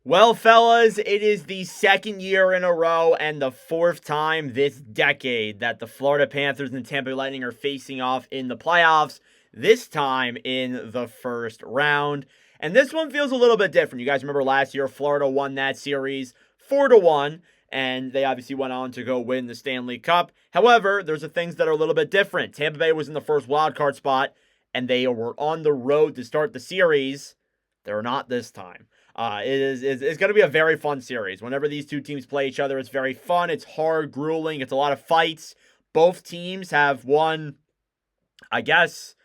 Well, fellas, it is the second year in a row and the fourth time this decade that the Florida Panthers and Tampa Bay Lightning are facing off in the playoffs, this time in the first round. And this one feels a little bit different. You guys remember last year, Florida won that series 4-1, and they obviously went on to go win the Stanley Cup. However, there's the things that are a little bit different. Tampa Bay was in the first wildcard spot, and they were on the road to start the series. They're not this time. It's going to be a very fun series. Whenever these two teams play each other, it's very fun. It's hard, grueling. It's a lot of fights. Both teams have won, I guess,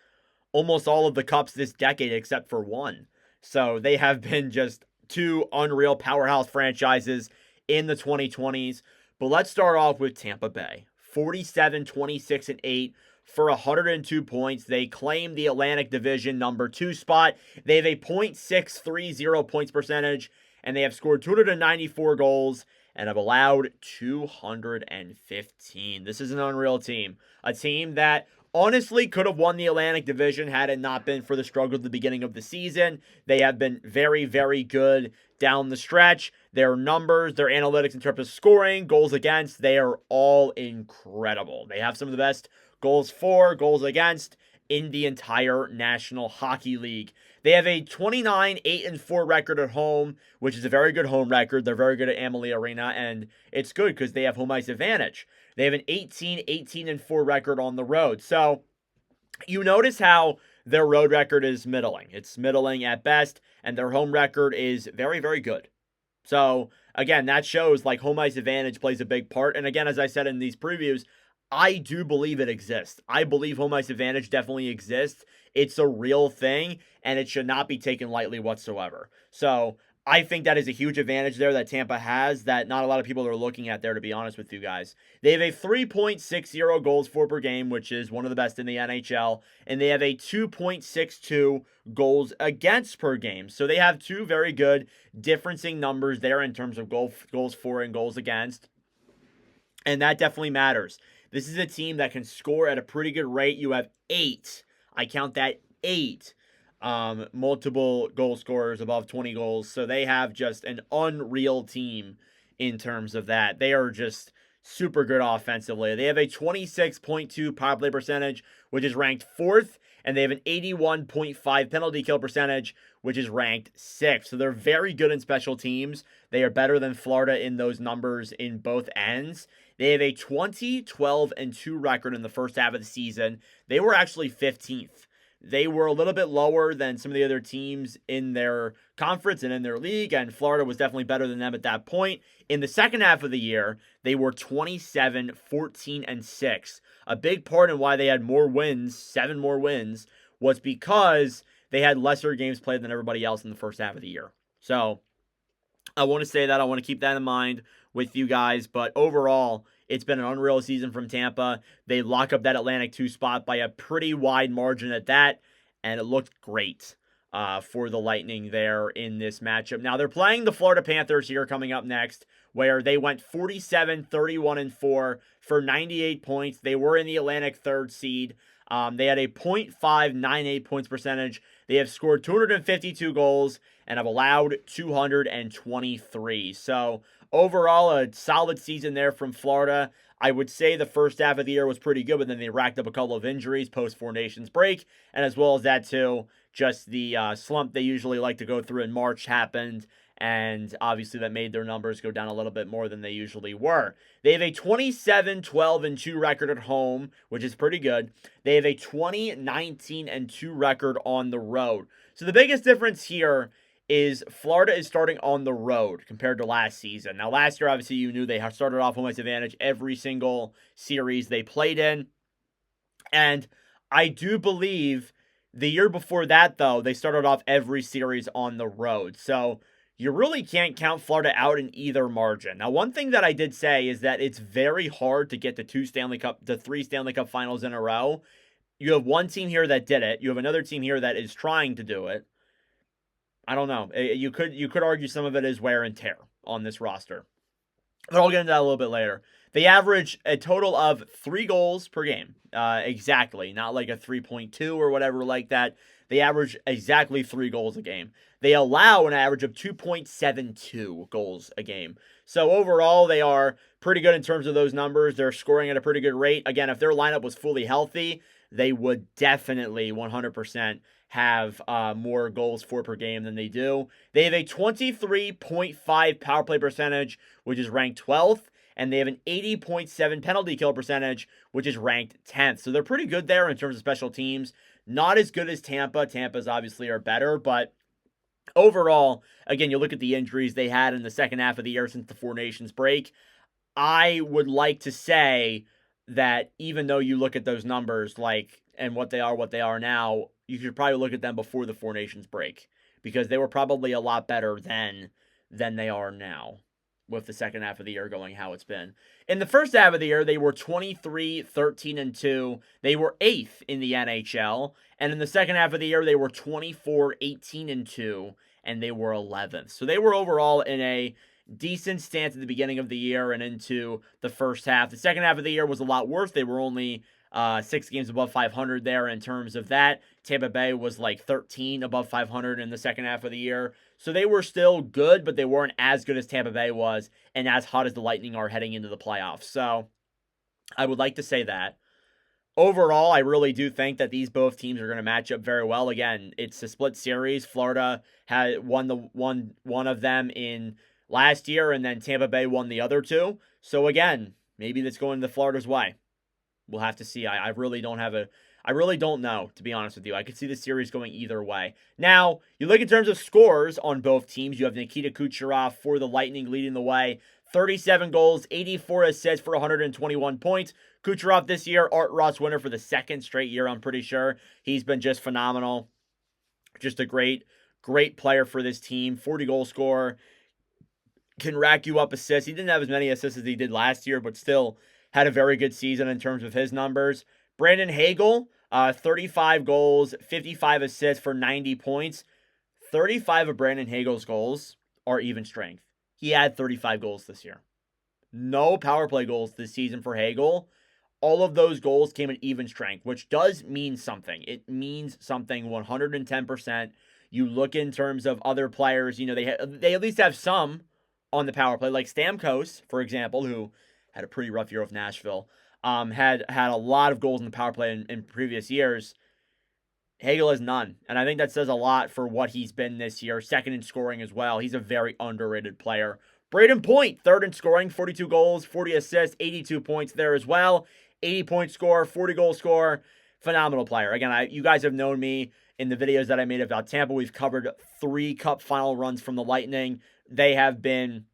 almost all of the cups this decade except for one. So they have been just two unreal powerhouse franchises in the 2020s. But let's start off with Tampa Bay. 47, 26, and 8 for 102 points. They claim the Atlantic Division number 2 spot. They have a .630 points percentage, and they have scored 294 goals and have allowed 215. This is an unreal team. A team that honestly could have won the Atlantic Division had it not been for the struggle at the beginning of the season. They have been very, very good down the stretch. Their numbers, their analytics in terms of scoring, goals against, they are all incredible. They have some of the best goals for, goals against in the entire National Hockey League. They have a 29-8-4 record at home, which is a very good home record. They're very good at Amalie Arena, and it's good because they have home ice advantage. They have an 18-18-4 record on the road. So you notice how their road record is middling. It's middling at best, and their home record is very, very good. So again, that shows like home ice advantage plays a big part. And again, as I said in these previews, I do believe it exists. I believe home ice advantage definitely exists. It's a real thing, and it should not be taken lightly whatsoever. So I think that is a huge advantage there that Tampa has that not a lot of people are looking at there, to be honest with you guys. They have a 3.60 goals for per game, which is one of the best in the NHL, and they have a 2.62 goals against per game. So they have two very good differencing numbers there in terms of goals for and goals against, and that definitely matters. This is a team that can score at a pretty good rate. You have 8. I count that 8 multiple goal scorers above 20 goals. So they have just an unreal team in terms of that. They are just super good offensively. They have a 26.2 power play percentage, which is ranked 4th. And they have an 81.5 penalty kill percentage, which is ranked 6th. So they're very good in special teams. They are better than Florida in those numbers in both ends. They have a 20-12-2 record in the first half of the season. They were actually 15th. They were a little bit lower than some of the other teams in their conference and in their league, and Florida was definitely better than them at that point. In the second half of the year, they were 27, 14, and 6. A big part in why they had more wins, 7 more wins, was because they had lesser games played than everybody else in the first half of the year. So I want to say that. I want to keep that in mind with you guys. But overall, it's been an unreal season from Tampa. They lock up that Atlantic 2 spot by a pretty wide margin at that. And it looked great for the Lightning there in this matchup. Now, they're playing the Florida Panthers here coming up next, where they went 47, 31-4 for 98 points. They were in the Atlantic 3rd seed. They had a .598 points percentage. They have scored 252 goals and have allowed 223. So overall, a solid season there from Florida. I would say the first half of the year was pretty good, but then they racked up a couple of injuries post-Four Nations break. And as well as that, too, just the slump they usually like to go through in March happened. And obviously that made their numbers go down a little bit more than they usually were. They have a 27-12-2 record at home, which is pretty good. They have a 20-19-2 record on the road. So the biggest difference here is Florida is starting on the road compared to last season. Now, last year, obviously, you knew they started off home ice advantage every single series they played in. And I do believe the year before that, though, they started off every series on the road. So you really can't count Florida out in either margin. Now, one thing that I did say is that it's very hard to get to 3 Stanley Cup finals in a row. You have one team here that did it. You have another team here that is trying to do it. I don't know. You could argue some of it is wear and tear on this roster. But I'll get into that a little bit later. They average a total of 3 goals per game. Exactly. Not like a 3.2 or whatever like that. they average exactly 3 goals a game. They allow an average of 2.72 goals a game. So overall, they are pretty good in terms of those numbers. They're scoring at a pretty good rate. Again, if their lineup was fully healthy, they would definitely 100% have more goals for per game than they do. They have a 23.5 power play percentage, which is ranked 12th, and they have an 80.7 penalty kill percentage, which is ranked 10th. So they're pretty good there in terms of special teams. Not as good as Tampa. Tampa's obviously are better, but overall, again, you look at the injuries they had in the second half of the year since the Four Nations break. I would like to say that even though you look at those numbers, and what they are now, you should probably look at them before the Four Nations break, because they were probably a lot better then than they are now, with the second half of the year going how it's been. In the first half of the year, they were 23-13-2. They were 8th in the NHL. And in the second half of the year, they were 24-18-2, and they were 11th. So they were overall in a decent stance at the beginning of the year and into the first half. The second half of the year was a lot worse. They were only 6 games above 500 there in terms of that. Tampa Bay was like 13 above 500 in the second half of the year. So they were still good, but they weren't as good as Tampa Bay was and as hot as the Lightning are heading into the playoffs. So I would like to say that. Overall, I really do think that these both teams are going to match up very well. Again, it's a split series. Florida had won one of them in last year, and then Tampa Bay won the other two. So again, maybe that's going the Florida's way. We'll have to see. I really don't know, to be honest with you. I could see the series going either way. Now, you look in terms of scores on both teams. You have Nikita Kucherov for the Lightning leading the way. 37 goals, 84 assists for 121 points. Kucherov this year, Art Ross winner for the second straight year, I'm pretty sure. He's been just phenomenal. Just a great player for this team. 40-goal scorer. Can rack you up assists. He didn't have as many assists as he did last year, but still had a very good season in terms of his numbers. Brandon Hagel, 35 goals, 55 assists for 90 points. 35 of Brandon Hagel's goals are even strength. He had 35 goals this year. No power play goals this season for Hagel. All of those goals came at even strength, which does mean something. It means something 110%. You look in terms of other players, they at least have some on the power play, like Stamkos, for example, who had a pretty rough year with Nashville, had a lot of goals in the power play in previous years. Hagel has none, and I think that says a lot for what he's been this year. Second in scoring as well. He's a very underrated player. Braden Point, third in scoring, 42 goals, 40 assists, 82 points there as well. 80-point score, 40-goal score. Phenomenal player. Again, you guys have known me in the videos that I made about Tampa. We've covered 3 cup final runs from the Lightning. They have been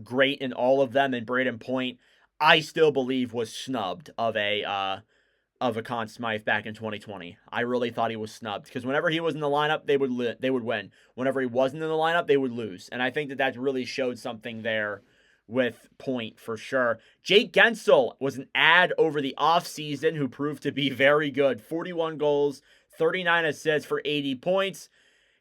great in all of them, and Braden Point, I still believe, was snubbed of a Conn Smythe back in 2020. I really thought he was snubbed, because whenever he was in the lineup, they would win. Whenever he wasn't in the lineup, they would lose. And I think that really showed something there with Point for sure. Jake Gensel was an ad over the offseason who proved to be very good. 41 goals, 39 assists for 80 points.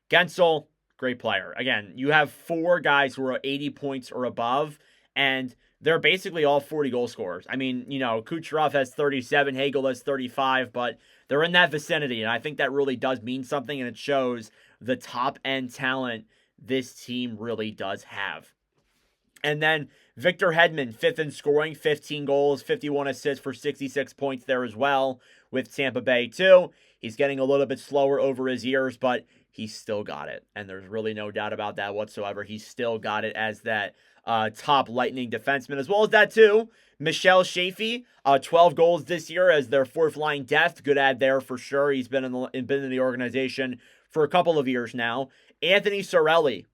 Gensel, great player. Again, you have 4 guys who are 80 points or above, and they're basically all 40-goal scorers. I mean, Kucherov has 37, Hagel has 35, but they're in that vicinity, and I think that really does mean something, and it shows the top-end talent this team really does have. And then Victor Hedman, 5th in scoring, 15 goals, 51 assists for 66 points there as well with Tampa Bay too. He's getting a little bit slower over his years, but he's still got it. And there's really no doubt about that whatsoever. He's still got it as that top Lightning defenseman, as well as that too. Michel Chaffee, 12 goals this year as their 4th line depth. Good ad there for sure. He's been in the organization for a couple of years now. Anthony Cirelli,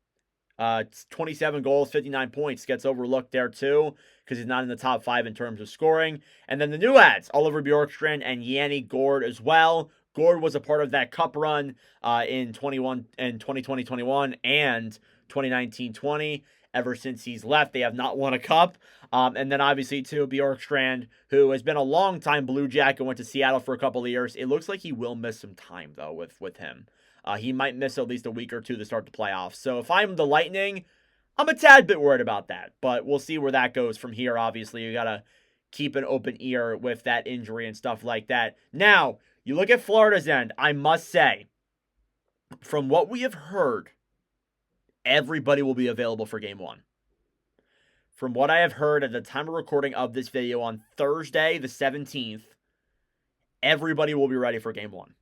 27 goals, 59 points, gets overlooked there too because he's not in the top 5 in terms of scoring. And then the new ads, Oliver Bjorkstrand and Yanni Gourde as well. Gourde was a part of that cup run in 2020-21 and 2019-20. Ever since he's left, they have not won a cup. And then obviously too, Bjorkstrand, who has been a long time Blue Jacket, went to Seattle for a couple of years. It looks like he will miss some time though with him. He might miss at least a week or two to start the playoffs. So if I'm the Lightning, I'm a tad bit worried about that. But we'll see where that goes from here. Obviously, you got to keep an open ear with that injury and stuff like that. Now, you look at Florida's end, I must say, From what we have heard, everybody will be available for game one. From what I have heard at the time of recording of this video on Thursday, the 17th, everybody will be ready for game one.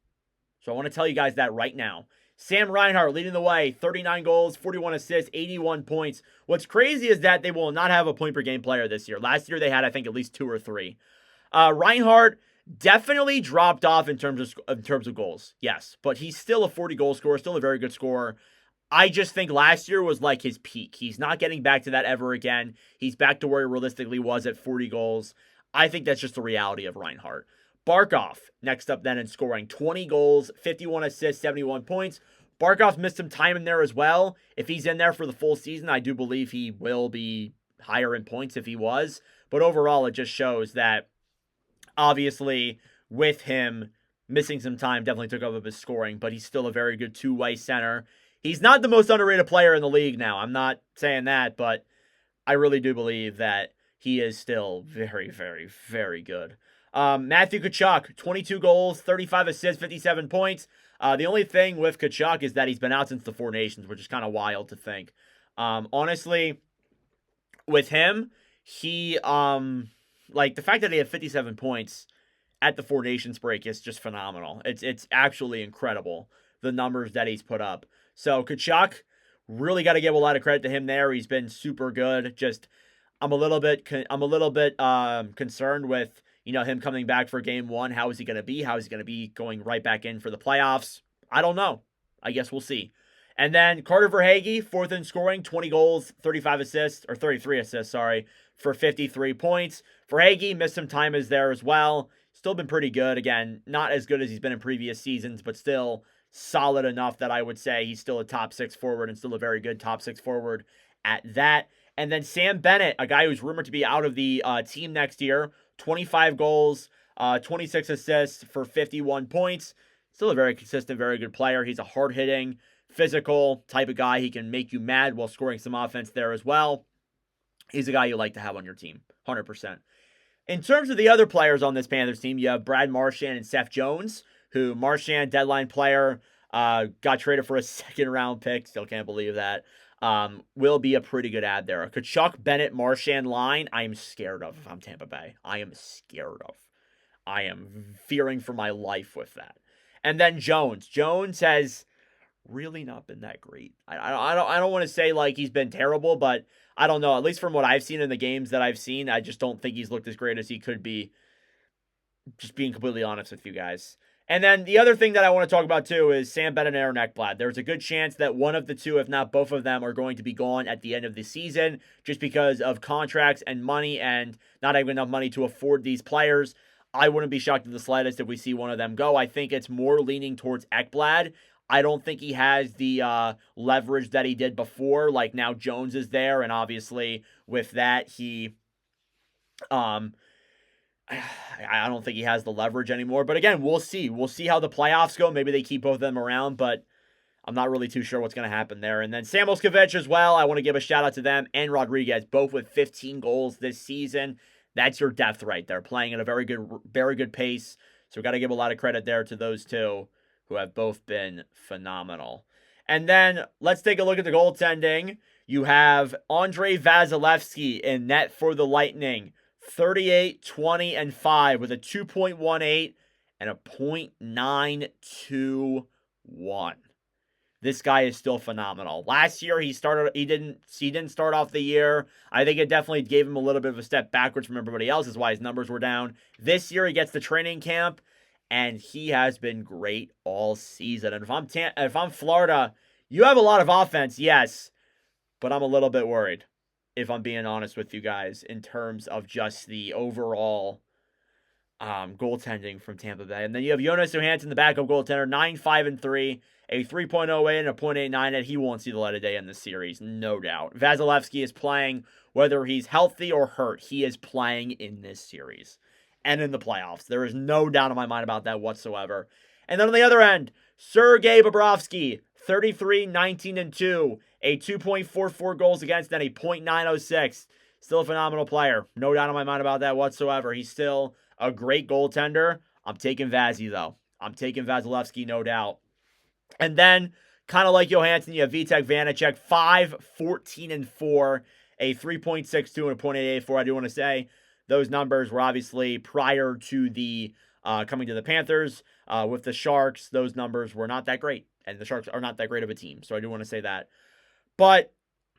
So I want to tell you guys that right now. Sam Reinhart leading the way, 39 goals, 41 assists, 81 points. What's crazy is that they will not have a point per game player this year. Last year they had, I think, at least 2 or 3. Reinhart definitely dropped off in terms of goals, yes, but he's still a 40 goal scorer, still a very good scorer. I just think last year was like his peak. He's not getting back to that ever again. He's back to where he realistically was at 40 goals. I think that's just the reality of Reinhart. Barkov, next up then in scoring, 20 goals, 51 assists, 71 points. Barkov missed some time in there as well. If he's in there for the full season, I do believe he will be higher in points if he was. But overall, it just shows that obviously with him missing some time, definitely took up his scoring, but he's still a very good two-way center. He's not the most underrated player in the league now. I'm not saying that, but I really do believe that he is still very, very, very good. Matthew Tkachuk, 22 goals, 35 assists, 57 points. The only thing with Tkachuk is that he's been out since the Four Nations, which is kind of wild to think. Honestly, with him, he, like, the fact that he had 57 points at the Four Nations break is just phenomenal. It's actually incredible, the numbers that he's put up. So Tkachuk, really got to give a lot of credit to him there. He's been super good. Just I'm a little bit concerned with him coming back for game one. How is he going to be? How is he going to be going right back in for the playoffs? I don't know. I guess we'll see. And then Carter Verhaeghe, fourth in scoring, 20 goals, 35 assists, or 33 assists, sorry, for 53 points. Verhaeghe missed some time as there as well. Still been pretty good. Again, not as good as he's been in previous seasons, but still solid enough that I would say he's still a top 6 forward and still a very good top 6 forward at that. And then Sam Bennett, a guy who's rumored to be out of the team next year, 25 goals, 26 assists for 51 points. Still a very consistent, very good player. He's a hard-hitting, physical type of guy. He can make you mad while scoring some offense there as well. He's a guy you like to have on your team, 100%. In terms of the other players on this Panthers team, you have Brad Marchand and Seth Jones, who Marchand, deadline player, got traded for a second-round pick. Still can't believe that. Will be a pretty good ad there. A Tkachuk, Bennett, Marchand line, I am scared of if I'm Tampa Bay. I am scared of. I am fearing for my life with that. And then Jones. Jones has really not been that great. I don't want to say like he's been terrible, but I don't know. At least from what I've seen in the games that I've seen, I just don't think he's looked as great as he could be. Just being completely honest with you guys. And then the other thing that I want to talk about too is Sam Bennett and Aaron Ekblad. There's a good chance that one of the two, if not both of them, are going to be gone at the end of the season just because of contracts and money and not having enough money to afford these players. I wouldn't be shocked in the slightest if we see one of them go. I think it's more leaning towards Ekblad. I don't think he has the leverage that he did before. Like now Jones is there, and obviously with that he I don't think he has the leverage anymore. But again, we'll see. We'll see how the playoffs go. Maybe they keep both of them around, but I'm not really too sure what's going to happen there. And then Samoskovich as well. I want to give a shout out to them and Rodriguez, both with 15 goals this season. That's your depth right there, playing at a very good pace. So we've got to give a lot of credit there to those two who have both been phenomenal. And then let's take a look at the goaltending. You have Andrei Vasilevsky in net for the Lightning. 38, 20, and 5 with a 2.18 and a .921. This guy is still phenomenal. Last year he didn't start off the year. I think it definitely gave him a little bit of a step backwards from everybody else. Is why his numbers were down. This year he gets the training camp and he has been great all season. And if I'm Florida, you have a lot of offense, yes, but I'm a little bit worried, if I'm being honest with you guys, in terms of just the overall goaltending from Tampa Bay. And then you have Jonas Johansson, the backup goaltender, 9-5-3, a 3.08 and a .89, and he won't see the light of day in this series, no doubt. Vasilevsky is playing, whether he's healthy or hurt, he is playing in this series and in the playoffs. There is no doubt in my mind about that whatsoever. And then on the other end, Sergei Bobrovsky, 33, 19, and 2, a 2.44 goals against, and a .906. Still a phenomenal player. No doubt in my mind about that whatsoever. He's still a great goaltender. I'm taking Vazzy, though. I'm taking Vasilevsky, no doubt. And then, kind of like Johansson, you have Vitek Vanacek, 5-14-4, a 3.62 and a .884. I do want to say those numbers were obviously prior to the coming to the Panthers. With the Sharks, those numbers were not that great, and the Sharks are not that great of a team. So I do want to say that. But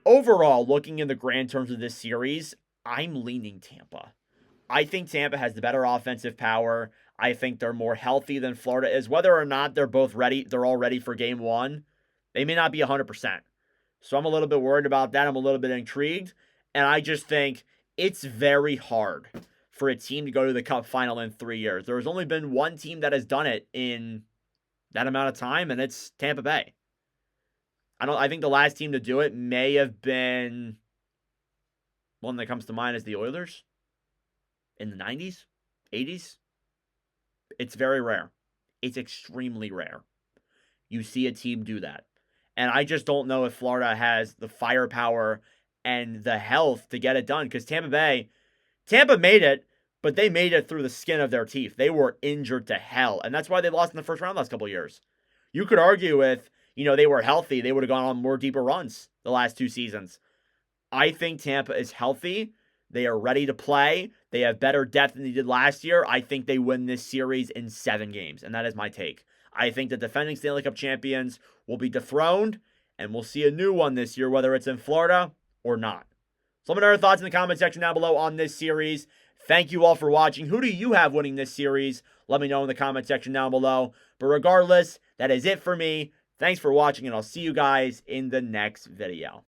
overall, looking in the grand terms of this series, I'm leaning Tampa. I think Tampa has the better offensive power. I think they're more healthy than Florida is. Whether or not they're both ready, they're all ready for game one. They may not be 100%. So I'm a little bit worried about that. I'm a little bit intrigued. And I just think it's very hard for a team to go to the Cup final in 3 years. There has only been one team that has done it in that amount of time, and it's Tampa Bay. I think the last team to do it may have been one that comes to mind is the Oilers in the 90s, 80s. It's very rare. It's extremely rare. You see a team do that. And I just don't know if Florida has the firepower and the health to get it done. Because Tampa made it, but they made it through the skin of their teeth. They were injured to hell. And that's why they lost in the first round last couple of years. You could argue with, they were healthy. They would have gone on more deeper runs the last 2 seasons. I think Tampa is healthy. They are ready to play. They have better depth than they did last year. I think they win this series in 7 games, and that is my take. I think the defending Stanley Cup champions will be dethroned, and we'll see a new one this year, whether it's in Florida or not. So let me know your thoughts in the comment section down below on this series. Thank you all for watching. Who do you have winning this series? Let me know in the comment section down below. But regardless, that is it for me. Thanks for watching, and I'll see you guys in the next video.